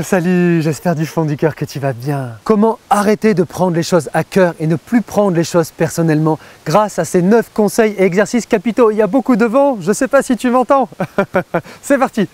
Salut, j'espère du fond du cœur que tu vas bien. Comment arrêter de prendre les choses à cœur et ne plus prendre les choses personnellement grâce à ces 9 conseils et exercices capitaux. Il y a beaucoup de vent, je ne sais pas si tu m'entends. C'est parti.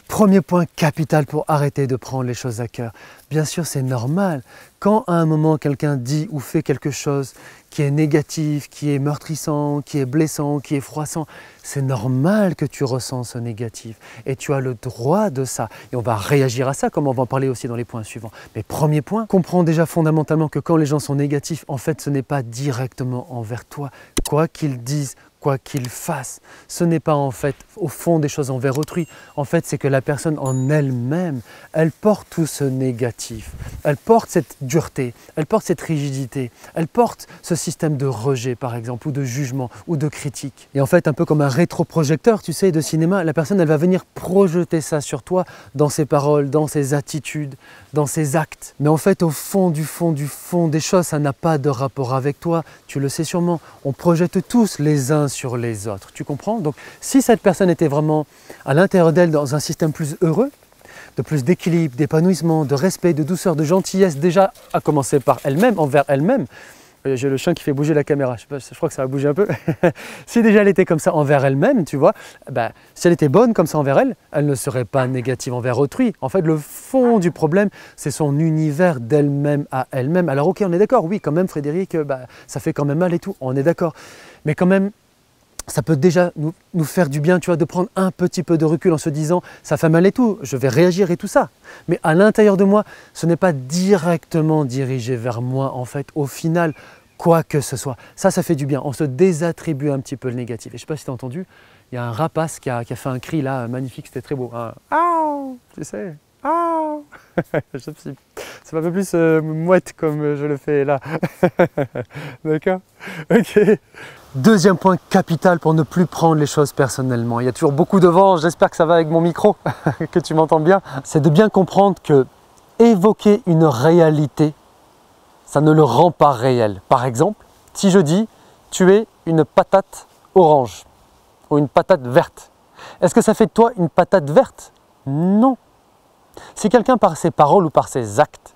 Premier point capital pour arrêter de prendre les choses à cœur. Bien sûr, c'est normal. Quand à un moment quelqu'un dit ou fait quelque chose qui est négatif, qui est meurtrissant, qui est blessant, qui est froissant, c'est normal que tu ressens ce négatif et tu as le droit de ça. Et on va réagir à ça, comme on va en parler aussi dans les points suivants. Mais premier point, comprends déjà fondamentalement que quand les gens sont négatifs, en fait, ce n'est pas directement envers toi. Quoi qu'ils disent, quoi qu'ils fassent, ce n'est pas en fait au fond des choses envers autrui. En fait, c'est que la personne en elle-même, elle porte tout ce négatif. Elle porte cette dureté, elle porte cette rigidité, elle porte ce système de rejet par exemple, ou de jugement, ou de critique. Et en fait, un peu comme un rétroprojecteur, tu sais, de cinéma, la personne, elle va venir projeter ça sur toi dans ses paroles, dans ses attitudes, dans ses actes. Mais en fait, au fond du fond des choses, ça n'a pas de rapport avec toi. Tu le sais sûrement, on projette tous les uns sur les autres. Tu comprends? Donc, si cette personne était vraiment à l'intérieur d'elle dans un système plus heureux, de plus d'équilibre, d'épanouissement, de respect, de douceur, de gentillesse, déjà à commencer par elle-même, envers elle-même. J'ai le chien qui fait bouger la caméra, je crois que ça va bouger un peu. Si déjà elle était comme ça envers elle-même, tu vois, si elle était bonne comme ça envers elle, elle ne serait pas négative envers autrui. En fait, le fond du problème, c'est son univers d'elle-même à elle-même. Alors ok, on est d'accord, oui, quand même Frédéric, ça fait quand même mal et tout, on est d'accord. Mais quand même, ça peut déjà nous faire du bien, tu vois, de prendre un petit peu de recul en se disant « ça fait mal et tout, je vais réagir et tout ça ». Mais à l'intérieur de moi, ce n'est pas directement dirigé vers moi, en fait, au final, quoi que ce soit. Ça fait du bien, on se désattribue un petit peu le négatif. Et je ne sais pas si tu as entendu, il y a un rapace qui a fait un cri là, magnifique, c'était très beau. Ah, tu sais, ah. C'est un peu plus mouette comme je le fais là. D'accord? Ok. Deuxième point capital pour ne plus prendre les choses personnellement. Il y a toujours beaucoup de vent, j'espère que ça va avec mon micro, que tu m'entends bien. C'est de bien comprendre que évoquer une réalité, ça ne le rend pas réel. Par exemple, si je dis « tu es une patate orange » ou une patate verte, est-ce que ça fait de toi une patate verte? Non. Si quelqu'un par ses paroles ou par ses actes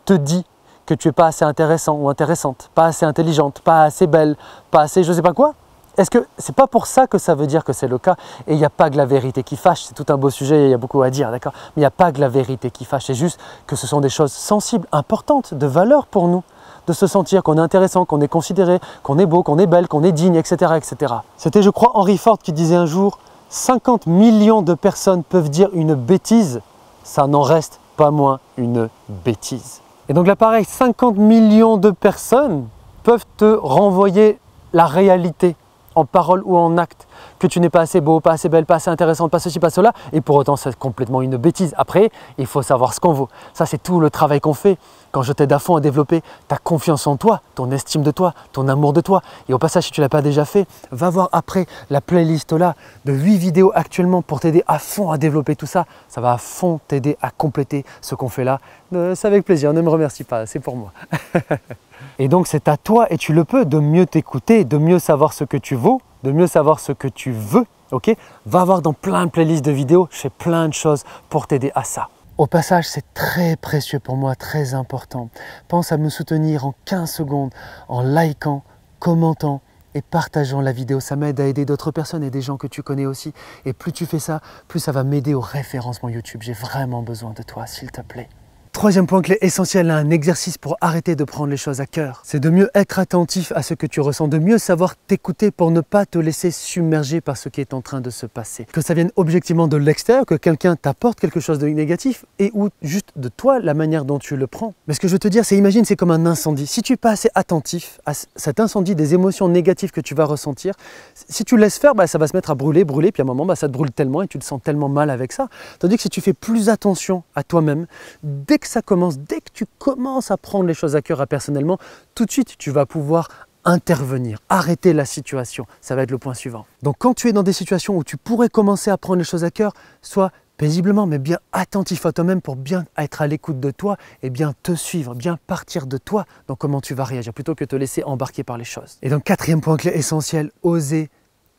te dit que tu n'es pas assez intéressant ou intéressante, pas assez intelligente, pas assez belle, pas assez je ne sais pas quoi, est-ce que c'est pas pour ça que ça veut dire que c'est le cas? Et il n'y a pas que la vérité qui fâche, c'est tout un beau sujet, il y a beaucoup à dire, d'accord? Mais il n'y a pas que la vérité qui fâche, c'est juste que ce sont des choses sensibles, importantes, de valeur pour nous, de se sentir qu'on est intéressant, qu'on est considéré, qu'on est beau, qu'on est belle, qu'on est digne, etc. etc. C'était, je crois, Henry Ford qui disait un jour « 50 millions de personnes peuvent dire une bêtise, ça n'en reste pas moins une bêtise. » Et donc là, pareil, 50 millions de personnes peuvent te renvoyer la réalité en parole ou en acte, que tu n'es pas assez beau, pas assez belle, pas assez intéressante, pas ceci, pas cela, et pour autant c'est complètement une bêtise. Après, il faut savoir ce qu'on vaut. Ça, c'est tout le travail qu'on fait quand je t'aide à fond à développer ta confiance en toi, ton estime de toi, ton amour de toi. Et au passage, si tu ne l'as pas déjà fait, va voir après la playlist là de 8 vidéos actuellement pour t'aider à fond à développer tout ça. Ça va à fond t'aider à compléter ce qu'on fait là. C'est avec plaisir, ne me remercie pas, c'est pour moi. Et donc c'est à toi, et tu le peux, de mieux t'écouter, de mieux savoir ce que tu vaux, de mieux savoir ce que tu veux, ok? Va voir dans plein de playlists de vidéos, je fais plein de choses pour t'aider à ça. Au passage, c'est très précieux pour moi, très important. Pense à me soutenir en 15 secondes, en likant, commentant et partageant la vidéo. Ça m'aide à aider d'autres personnes et des gens que tu connais aussi. Et plus tu fais ça, plus ça va m'aider au référencement YouTube. J'ai vraiment besoin de toi, s'il te plaît. Troisième point clé essentiel, un exercice pour arrêter de prendre les choses à cœur. C'est de mieux être attentif à ce que tu ressens, de mieux savoir t'écouter pour ne pas te laisser submerger par ce qui est en train de se passer. Que ça vienne objectivement de l'extérieur, que quelqu'un t'apporte quelque chose de négatif et ou juste de toi, la manière dont tu le prends. Mais ce que je veux te dire, c'est imagine, c'est comme un incendie. Si tu n'es pas assez attentif à cet incendie, des émotions négatives que tu vas ressentir, si tu laisses faire, ça va se mettre à brûler, puis à un moment, ça te brûle tellement et tu te sens tellement mal avec ça. Tandis que si tu fais plus attention à toi-même, dès que ça commence, dès que tu commences à prendre les choses à cœur personnellement, tout de suite, tu vas pouvoir intervenir, arrêter la situation. Ça va être le point suivant. Donc quand tu es dans des situations où tu pourrais commencer à prendre les choses à cœur, sois paisiblement, mais bien attentif à toi-même pour bien être à l'écoute de toi et bien te suivre, bien partir de toi dans comment tu vas réagir, plutôt que te laisser embarquer par les choses. Et donc, quatrième point clé essentiel, oser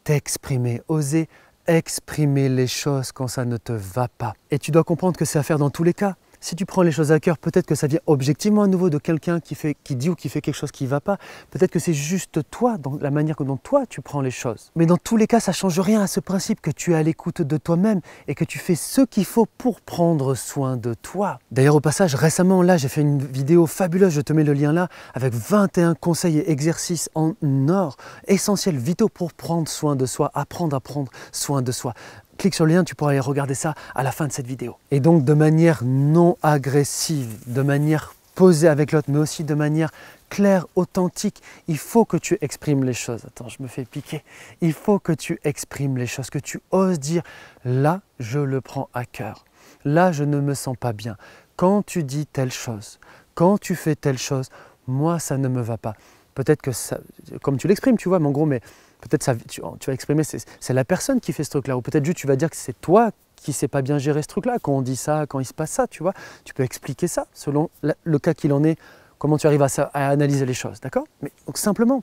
t'exprimer, oser exprimer les choses quand ça ne te va pas. Et tu dois comprendre que c'est à faire dans tous les cas. Si tu prends les choses à cœur, peut-être que ça vient objectivement à nouveau de quelqu'un qui dit ou qui fait quelque chose qui ne va pas. Peut-être que c'est juste toi, dans la manière dont toi tu prends les choses. Mais dans tous les cas, ça ne change rien à ce principe que tu es à l'écoute de toi-même et que tu fais ce qu'il faut pour prendre soin de toi. D'ailleurs, au passage, récemment, là, j'ai fait une vidéo fabuleuse, je te mets le lien là, avec 21 conseils et exercices en or, essentiels, vitaux pour prendre soin de soi, apprendre à prendre soin de soi. Clique sur le lien, tu pourras aller regarder ça à la fin de cette vidéo. Et donc de manière non agressive, de manière posée avec l'autre, mais aussi de manière claire, authentique, il faut que tu exprimes les choses. Attends, je me fais piquer. Il faut que tu exprimes les choses, que tu oses dire « là, je le prends à cœur. Là, je ne me sens pas bien. Quand tu dis telle chose, quand tu fais telle chose, moi, ça ne me va pas. » Peut-être que ça, comme tu l'exprimes, tu vois, mais en gros, mais peut-être tu vas exprimer, c'est la personne qui fait ce truc-là. Ou peut-être juste tu vas dire que c'est toi qui ne sais pas bien gérer ce truc-là, quand on dit ça, quand il se passe ça, tu vois. Tu peux expliquer ça selon le cas qu'il en est, comment tu arrives à analyser les choses, d'accord? Mais donc simplement,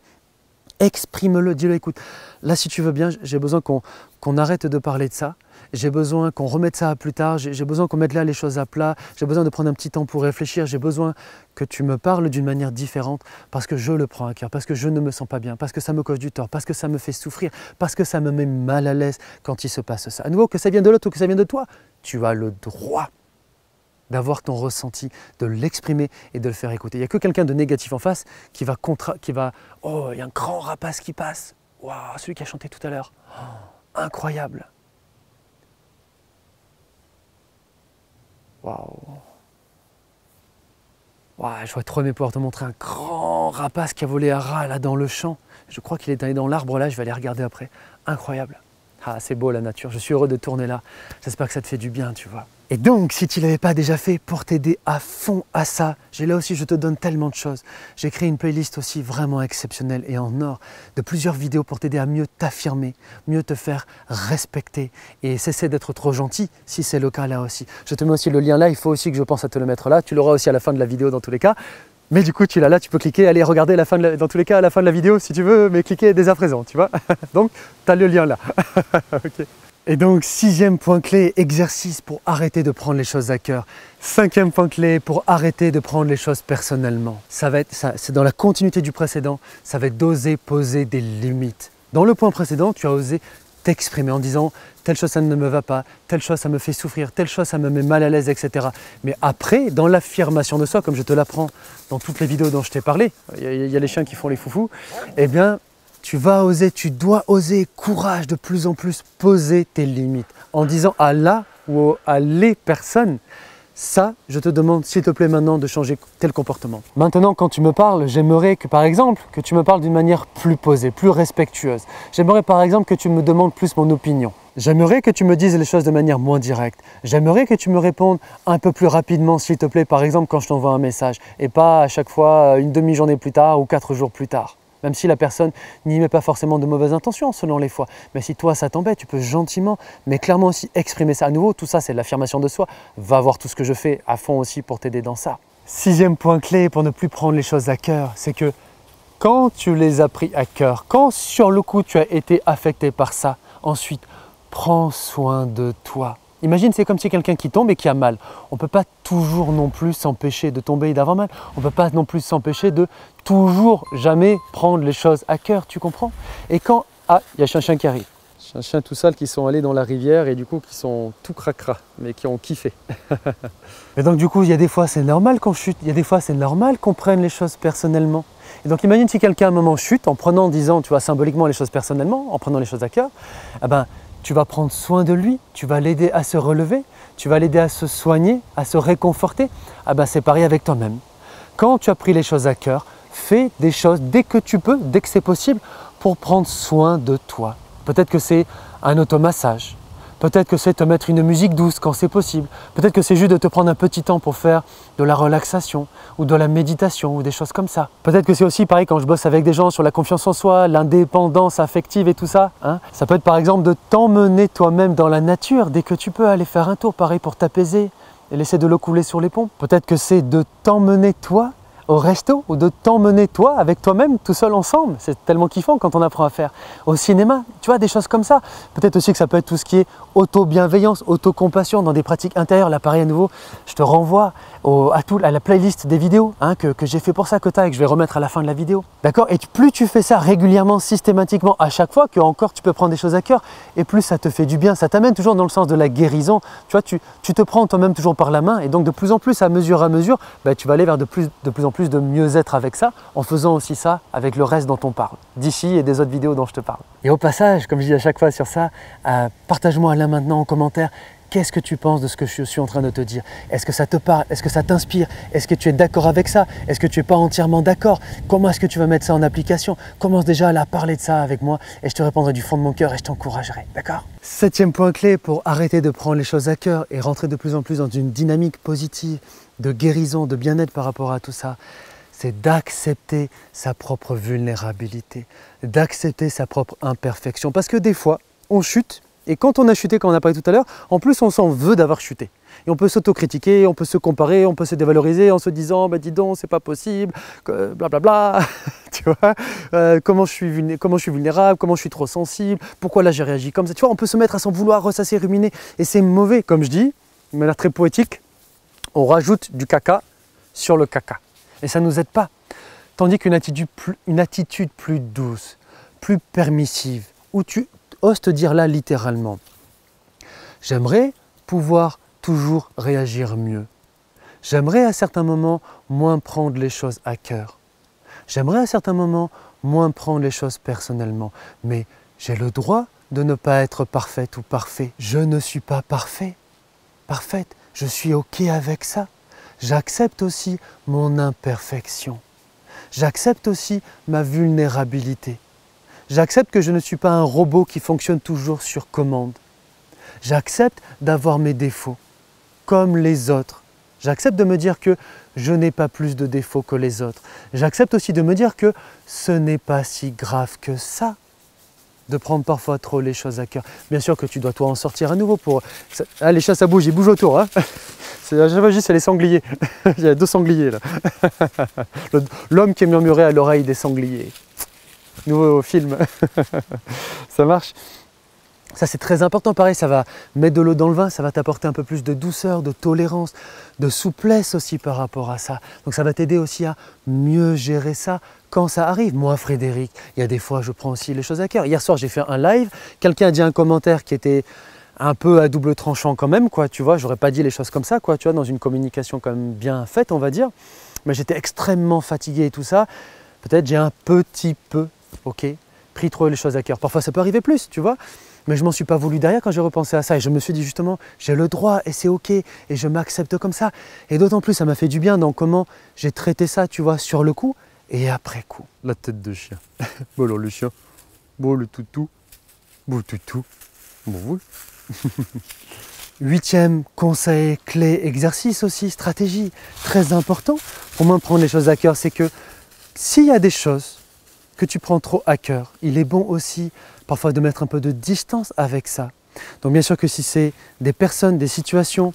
exprime-le, dis-le, écoute, là si tu veux bien, j'ai besoin qu'on arrête de parler de ça, j'ai besoin qu'on remette ça à plus tard, j'ai besoin qu'on mette là les choses à plat, j'ai besoin de prendre un petit temps pour réfléchir, j'ai besoin que tu me parles d'une manière différente parce que je le prends à cœur, parce que je ne me sens pas bien, parce que ça me cause du tort, parce que ça me fait souffrir, parce que ça me met mal à l'aise quand il se passe ça. À nouveau, que ça vienne de l'autre ou que ça vienne de toi, tu as le droit d'avoir ton ressenti, de l'exprimer et de le faire écouter. Il n'y a que quelqu'un de négatif en face qui va oh, il y a un grand rapace qui passe. Waouh, celui qui a chanté tout à l'heure. Oh, incroyable. Waouh. Waouh, j'aurais trop aimé pouvoir te montrer un grand rapace qui a volé à ras là dans le champ. Je crois qu'il est allé dans l'arbre là, je vais aller regarder après. Incroyable. Ah, c'est beau la nature, je suis heureux de tourner là. J'espère que ça te fait du bien, tu vois. Et donc, si tu ne l'avais pas déjà fait, pour t'aider à fond à ça, là aussi, je te donne tellement de choses. J'ai créé une playlist aussi vraiment exceptionnelle et en or de plusieurs vidéos pour t'aider à mieux t'affirmer, mieux te faire respecter et cesser d'être trop gentil si c'est le cas là aussi. Je te mets aussi le lien là, il faut aussi que je pense à te le mettre là. Tu l'auras aussi à la fin de la vidéo dans tous les cas. Mais du coup, tu l'as là, tu peux cliquer, aller regarder dans tous les cas à la fin de la vidéo si tu veux, mais cliquer dès à présent, tu vois. Donc, tu as le lien là. Okay. Et donc, 6e point clé, exercice pour arrêter de prendre les choses à cœur. 5e point clé pour arrêter de prendre les choses personnellement. C'est dans la continuité du précédent, ça va être d'oser poser des limites. Dans le point précédent, tu as osé t'exprimer en disant telle chose ça ne me va pas, telle chose ça me fait souffrir, telle chose ça me met mal à l'aise, etc. Mais après, dans l'affirmation de soi, comme je te l'apprends dans toutes les vidéos dont je t'ai parlé, il y a les chiens qui font les foufous, eh bien, tu vas oser, tu dois oser, courage de plus en plus, poser tes limites en disant à la ou à les personnes, ça, je te demande s'il te plaît maintenant de changer tel comportement. Maintenant, quand tu me parles, j'aimerais que par exemple, que tu me parles d'une manière plus posée, plus respectueuse. J'aimerais par exemple que tu me demandes plus mon opinion. J'aimerais que tu me dises les choses de manière moins directe. J'aimerais que tu me répondes un peu plus rapidement, s'il te plaît, par exemple quand je t'envoie un message et pas à chaque fois une demi-journée plus tard ou 4 jours plus tard. Même si la personne n'y met pas forcément de mauvaises intentions selon les fois. Mais si toi ça t'embête, tu peux gentiment, mais clairement aussi exprimer ça à nouveau. Tout ça c'est de l'affirmation de soi. Va voir tout ce que je fais à fond aussi pour t'aider dans ça. 6e point clé pour ne plus prendre les choses à cœur, c'est que quand tu les as pris à cœur, quand sur le coup tu as été affecté par ça, ensuite prends soin de toi. Imagine, c'est comme si quelqu'un qui tombe et qui a mal. On ne peut pas toujours non plus s'empêcher de tomber et d'avoir mal. On ne peut pas non plus s'empêcher de toujours jamais prendre les choses à cœur, tu comprends? Et quand... Ah, il y a un chien qui arrive. Un chien tout sale qui sont allés dans la rivière et du coup qui sont tout cracra, mais qui ont kiffé. Et donc du coup, il y a des fois c'est normal qu'on chute, il y a des fois c'est normal qu'on prenne les choses personnellement. Et donc imagine si quelqu'un à un moment chute en prenant, en disant, tu vois, symboliquement les choses personnellement, en prenant les choses à cœur, eh ben, tu vas prendre soin de lui, tu vas l'aider à se relever, tu vas l'aider à se soigner, à se réconforter. Ah ben c'est pareil avec toi-même. Quand tu as pris les choses à cœur, fais des choses dès que tu peux, dès que c'est possible, pour prendre soin de toi. Peut-être que c'est un automassage, peut-être que c'est te mettre une musique douce quand c'est possible, peut-être que c'est juste de te prendre un petit temps pour faire de la relaxation ou de la méditation ou des choses comme ça. Peut-être que c'est aussi pareil quand je bosse avec des gens sur la confiance en soi, l'indépendance affective et tout ça. Hein. Ça peut être par exemple de t'emmener toi-même dans la nature dès que tu peux, aller faire un tour, pareil pour t'apaiser et laisser de l'eau couler sur les ponts. Peut-être que c'est de t'emmener toi au resto ou de t'emmener toi avec toi-même tout seul ensemble. C'est tellement kiffant quand on apprend à faire. Au cinéma, tu vois, des choses comme ça. Peut-être aussi que ça peut être tout ce qui est auto-bienveillance, auto-compassion dans des pratiques intérieures. Là, pareil à nouveau, je te renvoie à la playlist des vidéos que j'ai fait pour ça, que tu as et que je vais remettre à la fin de la vidéo. D'accord? Et plus tu fais ça régulièrement, systématiquement, à chaque fois, que encore tu peux prendre des choses à cœur, et plus ça te fait du bien. Ça t'amène toujours dans le sens de la guérison. Tu vois, tu te prends toi-même toujours par la main, et donc de plus en plus, à mesure, tu vas aller vers de plus en plus de mieux-être avec ça, en faisant aussi ça avec le reste dont on parle, d'ici et des autres vidéos dont je te parle. Et au passage, comme je dis à chaque fois sur ça, partage-moi là maintenant en commentaire, qu'est-ce que tu penses de ce que je suis en train de te dire? Est-ce que ça te parle? Est-ce que ça t'inspire? Est-ce que tu es d'accord avec ça? Est-ce que tu n'es pas entièrement d'accord? Comment est-ce que tu vas mettre ça en application? Commence déjà à parler de ça avec moi et je te répondrai du fond de mon cœur et je t'encouragerai, d'accord? 7e point clé pour arrêter de prendre les choses à cœur et rentrer de plus en plus dans une dynamique positive de guérison, de bien-être par rapport à tout ça, c'est d'accepter sa propre vulnérabilité, d'accepter sa propre imperfection. Parce que des fois, on chute. Et quand on a chuté, comme on a parlé tout à l'heure, en plus on s'en veut d'avoir chuté. Et on peut s'autocritiquer, on peut se comparer, on peut se dévaloriser en se disant bah, « dis donc, c'est pas possible, blablabla, tu vois, comment je suis vulnérable, comment je suis trop sensible, pourquoi là j'ai réagi comme ça ». Tu vois, on peut se mettre à s'en vouloir, ressasser, ruminer, et c'est mauvais. Comme je dis, de manière très poétique, on rajoute du caca sur le caca. Et ça ne nous aide pas. Tandis qu'une attitude plus douce, plus permissive, où tu oses te dire là littéralement, j'aimerais pouvoir toujours réagir mieux. J'aimerais à certains moments moins prendre les choses à cœur. J'aimerais à certains moments moins prendre les choses personnellement. Mais j'ai le droit de ne pas être parfaite ou parfait. Je ne suis pas parfait, parfaite. Je suis OK avec ça. J'accepte aussi mon imperfection. J'accepte aussi ma vulnérabilité. J'accepte que je ne suis pas un robot qui fonctionne toujours sur commande. J'accepte d'avoir mes défauts, comme les autres. J'accepte de me dire que je n'ai pas plus de défauts que les autres. J'accepte aussi de me dire que ce n'est pas si grave que ça, de prendre parfois trop les choses à cœur. Bien sûr que tu dois toi en sortir à nouveau pour... Ah, les chats ça bouge, ils bougent autour. Hein. C'est les sangliers. Il y a 2 sangliers là. L'homme qui murmurait à l'oreille des sangliers. Nouveau film. Ça marche. Ça c'est très important, pareil, ça va mettre de l'eau dans le vin, ça va t'apporter un peu plus de douceur, de tolérance, de souplesse aussi par rapport à ça. Donc ça va t'aider aussi à mieux gérer ça quand ça arrive. Moi Frédéric, il y a des fois je prends aussi les choses à cœur. Hier soir j'ai fait un live, quelqu'un a dit un commentaire qui était un peu à double tranchant quand même, quoi, tu vois, j'aurais pas dit les choses comme ça, quoi, tu vois, dans une communication quand même bien faite, on va dire. Mais j'étais extrêmement fatigué et tout ça. Peut-être j'ai un petit peu, ok, pris trop les choses à cœur. Parfois ça peut arriver plus, tu vois. Mais je ne m'en suis pas voulu derrière quand j'ai repensé à ça. Et je me suis dit justement, j'ai le droit et c'est OK. Et je m'accepte comme ça. Et d'autant plus, ça m'a fait du bien dans comment j'ai traité ça, tu vois, sur le coup et après coup. La tête de chien. Bon alors le chien. Bon le toutou. Bon toutou. Bon oui. 8e conseil, clé, exercice aussi, stratégie. Très important pour moi prendre les choses à cœur. C'est que s'il y a des choses que tu prends trop à cœur, il est bon aussi parfois de mettre un peu de distance avec ça. Donc bien sûr que si c'est des personnes, des situations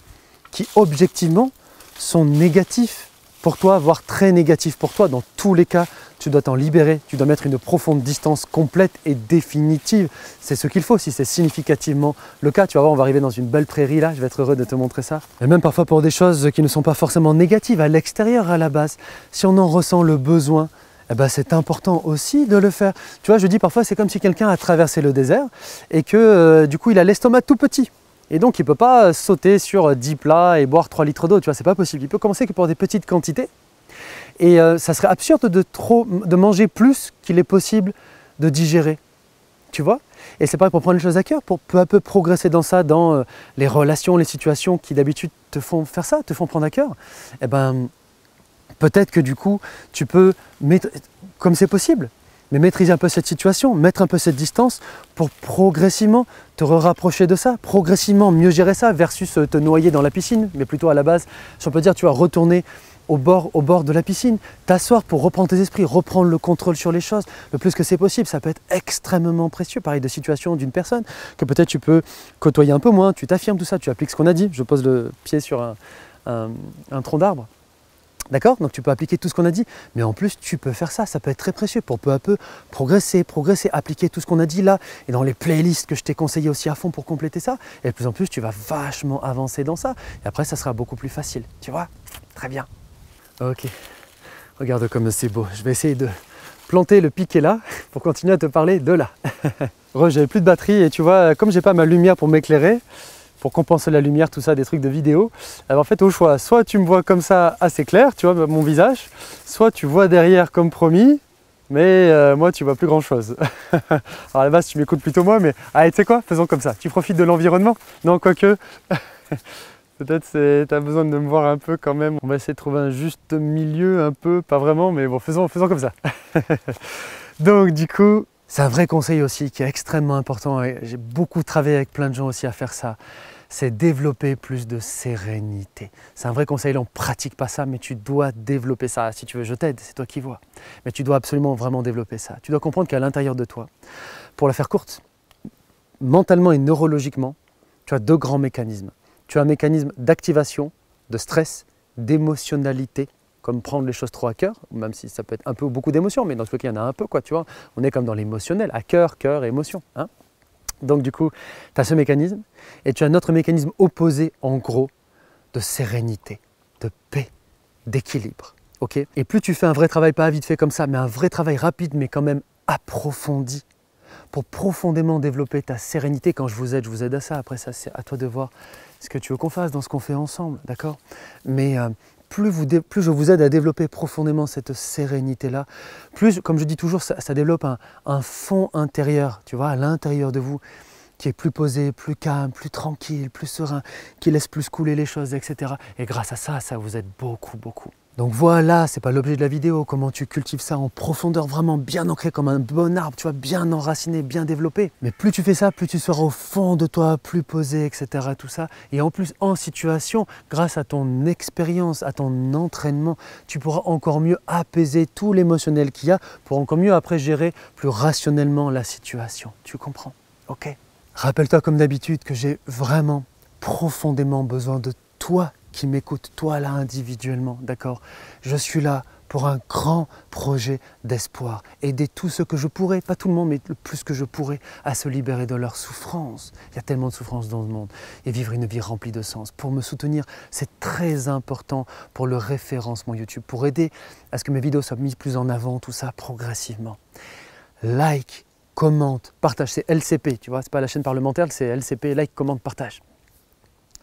qui objectivement sont négatifs pour toi, voire très négatifs pour toi, dans tous les cas, tu dois t'en libérer, tu dois mettre une profonde distance complète et définitive. C'est ce qu'il faut, si c'est significativement le cas. Tu vas voir, on va arriver dans une belle prairie là, je vais être heureux de te montrer ça. Et même parfois pour des choses qui ne sont pas forcément négatives à l'extérieur à la base, si on en ressent le besoin, eh ben, c'est important aussi de le faire. Tu vois, je dis parfois, c'est comme si quelqu'un a traversé le désert et que du coup, il a l'estomac tout petit. Et donc, il ne peut pas sauter sur 10 plats et boire 3 litres d'eau, tu vois, c'est pas possible. Il peut commencer que pour des petites quantités. Et ça serait absurde de manger plus qu'il est possible de digérer. Tu vois? Et c'est pareil pour prendre les choses à cœur, pour peu à peu progresser dans ça, dans les relations, les situations qui d'habitude te font faire ça, te font prendre à cœur. Eh ben, peut-être que du coup, tu peux, comme c'est possible, mais maîtriser un peu cette situation, mettre un peu cette distance pour progressivement te rapprocher de ça, progressivement mieux gérer ça versus te noyer dans la piscine, mais plutôt à la base, si on peut dire, tu vas retourner au bord de la piscine, t'asseoir pour reprendre tes esprits, reprendre le contrôle sur les choses, le plus que c'est possible. Ça peut être extrêmement précieux, pareil de situation d'une personne, que peut-être tu peux côtoyer un peu moins, tu t'affirmes tout ça, tu appliques ce qu'on a dit, je pose le pied sur un tronc d'arbre. D'accord? Donc tu peux appliquer tout ce qu'on a dit, mais en plus tu peux faire ça, ça peut être très précieux pour peu à peu progresser, appliquer tout ce qu'on a dit là, et dans les playlists que je t'ai conseillé aussi à fond pour compléter ça, et de plus en plus tu vas vachement avancer dans ça, et après ça sera beaucoup plus facile, tu vois? Très bien. Ok, regarde comme c'est beau, je vais essayer de planter le piquet là, pour continuer à te parler de là. J'avais plus de batterie, et tu vois, comme j'ai pas ma lumière pour m'éclairer, pour compenser la lumière, tout ça, des trucs de vidéo. Alors en fait, au choix, soit tu me vois comme ça assez clair, tu vois mon visage, soit tu vois derrière comme promis, mais moi tu vois plus grand chose. Alors à la base tu m'écoutes plutôt moi, mais allez, tu sais quoi, faisons comme ça. Tu profites de l'environnement? Non, quoique, peut-être tu as besoin de me voir un peu quand même. On va essayer de trouver un juste milieu, un peu, pas vraiment, mais bon, faisons comme ça. Donc du coup, c'est un vrai conseil aussi qui est extrêmement important, et j'ai beaucoup travaillé avec plein de gens aussi à faire ça. C'est développer plus de sérénité. C'est un vrai conseil, là on ne pratique pas ça, mais tu dois développer ça. Si tu veux, je t'aide, c'est toi qui vois. Mais tu dois absolument vraiment développer ça. Tu dois comprendre qu'à l'intérieur de toi, pour la faire courte, mentalement et neurologiquement, tu as deux grands mécanismes. Tu as un mécanisme d'activation, de stress, d'émotionnalité, comme prendre les choses trop à cœur, même si ça peut être un peu ou beaucoup d'émotions, mais dans tous les cas, il y en a un peu, quoi, tu vois. On est comme dans l'émotionnel, à cœur, cœur, émotion, hein. Donc du coup, tu as ce mécanisme, et tu as un autre mécanisme opposé, en gros, de sérénité, de paix, d'équilibre. Okay, et plus tu fais un vrai travail, pas vite fait comme ça, mais un vrai travail rapide, mais quand même approfondi, pour profondément développer ta sérénité. Quand je vous aide à ça. Après ça, c'est à toi de voir ce que tu veux qu'on fasse dans ce qu'on fait ensemble, d'accord? Mais plus je vous aide à développer profondément cette sérénité-là, plus, comme je dis toujours, ça développe un fond intérieur, tu vois, à l'intérieur de vous, qui est plus posé, plus calme, plus tranquille, plus serein, qui laisse plus couler les choses, etc. Et grâce à ça, ça vous aide beaucoup, beaucoup. Donc voilà, c'est pas l'objet de la vidéo, comment tu cultives ça en profondeur, vraiment bien ancré comme un bon arbre, tu vois, bien enraciné, bien développé. Mais plus tu fais ça, plus tu seras au fond de toi, plus posé, etc. Tout ça. Et en plus, en situation, grâce à ton expérience, à ton entraînement, tu pourras encore mieux apaiser tout l'émotionnel qu'il y a pour encore mieux après gérer plus rationnellement la situation. Tu comprends? Ok. Rappelle-toi comme d'habitude que j'ai vraiment profondément besoin de toi qui m'écoute, toi là individuellement, d'accord? Je suis là pour un grand projet d'espoir. Aider tous ceux que je pourrais, pas tout le monde, mais le plus que je pourrais, à se libérer de leur souffrance. Il y a tellement de souffrance dans le monde. Et vivre une vie remplie de sens. Pour me soutenir, c'est très important pour le référencement YouTube, pour aider à ce que mes vidéos soient mises plus en avant, tout ça progressivement. Like, commente, partage, c'est LCP, tu vois, c'est pas la chaîne parlementaire, c'est LCP, like, commente, partage.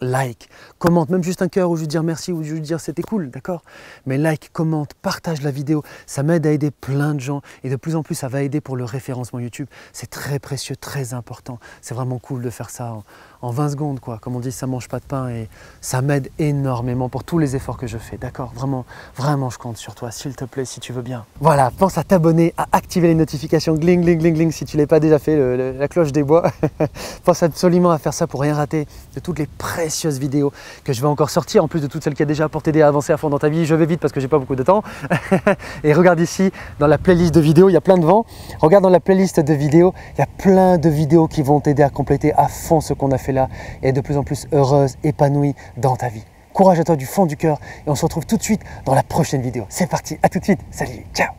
Like, commente, même juste un cœur ou juste dire merci ou juste dire c'était cool, d'accord? Mais like, commente, partage la vidéo, ça m'aide à aider plein de gens et de plus en plus ça va aider pour le référencement YouTube. C'est très précieux, très important. C'est vraiment cool de faire ça en 20 secondes, quoi. Comme on dit, ça mange pas de pain et ça m'aide énormément pour tous les efforts que je fais, d'accord? Vraiment, vraiment, je compte sur toi, s'il te plaît, si tu veux bien. Voilà, pense à t'abonner, à activer les notifications, gling, gling, gling, gling, si tu ne l'as pas déjà fait, la cloche des bois. Pense absolument à faire ça pour rien rater de toutes les précieuses vidéos que je vais encore sortir, en plus de toutes celles qui a déjà t'aider à avancer à fond dans ta vie. Je vais vite parce que j'ai pas beaucoup de temps. Et regarde ici, dans la playlist de vidéos, il y a plein de vent. Regarde dans la playlist de vidéos, il y a plein de vidéos qui vont t'aider à compléter à fond ce qu'on a fait là et être de plus en plus heureuse, épanouie dans ta vie. Courage à toi du fond du cœur et on se retrouve tout de suite dans la prochaine vidéo. C'est parti, à tout de suite, salut, ciao!